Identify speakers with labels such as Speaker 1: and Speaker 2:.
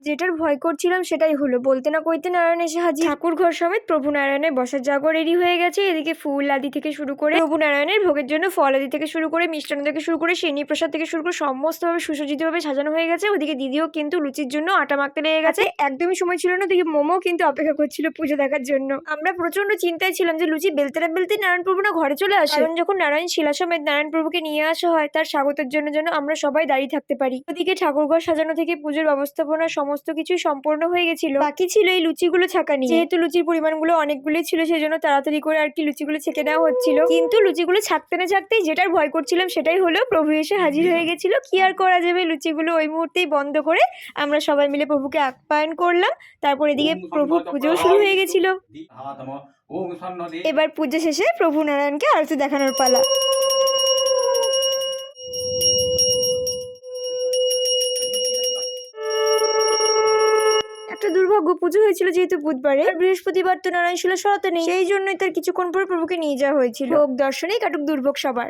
Speaker 1: যেটার ভয় করছিলাম সেটাই হলো। বলতে না কইতে নারায়ণ এসে হাজির। ঠাকুর ঘর সমেত প্রভু নারায়ণের বসার জায়গা রেডি হয়ে গেছে। এদিকে ফুল আদি থেকে শুরু করে প্রভু নারায়ণের ভোগের জন্য ফল আদি থেকে শুরু করে মিষ্টান্ন থেকে শুরু করে সিন্নি প্রসাদ থেকে শুরু করে সমস্তভাবে সুসজ্জিতভাবে সাজানো হয়ে গেছে। ওদিকে দিদিও কিন্তু লুচির জন্য আটা মাখতে লেগে গেছে। একদমই সময় ছিল না। ওদিকে মোমো কিন্তু অপেক্ষা করছিল পুজো দেখার জন্য। আমরা প্রচন্ড চিন্তায় ছিলাম যে লুচি বেলতে না বেলতে নারায়ণ প্রভু না ঘরে চলে আসে। কারণ যখন নারায়ণ শিলা সমেত নারায়ণ প্রভুকে নিয়ে আসা হয় তার স্বাগতের জন্য যেন আমরা সবাই দাঁড়িয়ে থাকতে পারি। ওদিকে ঠাকুরঘর সাজানো থেকে পুজোর ব্যবস্থাপনা সমস্ত কিছু সম্পূর্ণ হয়ে গেছিল। বাকি ছিল এই লুচিগুলো ছাঁকানি। যেহেতু লুচির পরিমাণগুলো অনেকগুলোই ছিল সেই জন্য তাড়াতাড়ি করে আর কি লুচিগুলো ছেঁকে নেওয়া হচ্ছিল। কিন্তু লুচিগুলো ছাঁকতে না ছাঁকতেই যেটার ভয় করছিলাম সেটাই হলো, প্রভু এসে হাজির হয়ে গেছিল। কি আর করা যাবে, লুচিগুলো ওই মুহূর্তেই বন্ধ করে আমরা সবাই মিলে প্রভুকে আপ্যায়ন করলাম। তারপর এদিকে প্রভু পুজো শুরু হয়ে গেছিল। এবার পুজো শেষে প্রভু নারায়ণকে আরতি দেখানোর পালা। একটা দুর্ভাগ্য, পুজো হয়েছিল যেহেতু বুধবারে, আর বৃহস্পতিবার তো নারায়ণ শিলা সরাতে নেই, সেই জন্যই তার কিছুক্ষণ পর প্রভুকে নিয়ে যাওয়া হয়েছিল। ভোগ দর্শনেই কাটুক দুর্ভোগ সবার।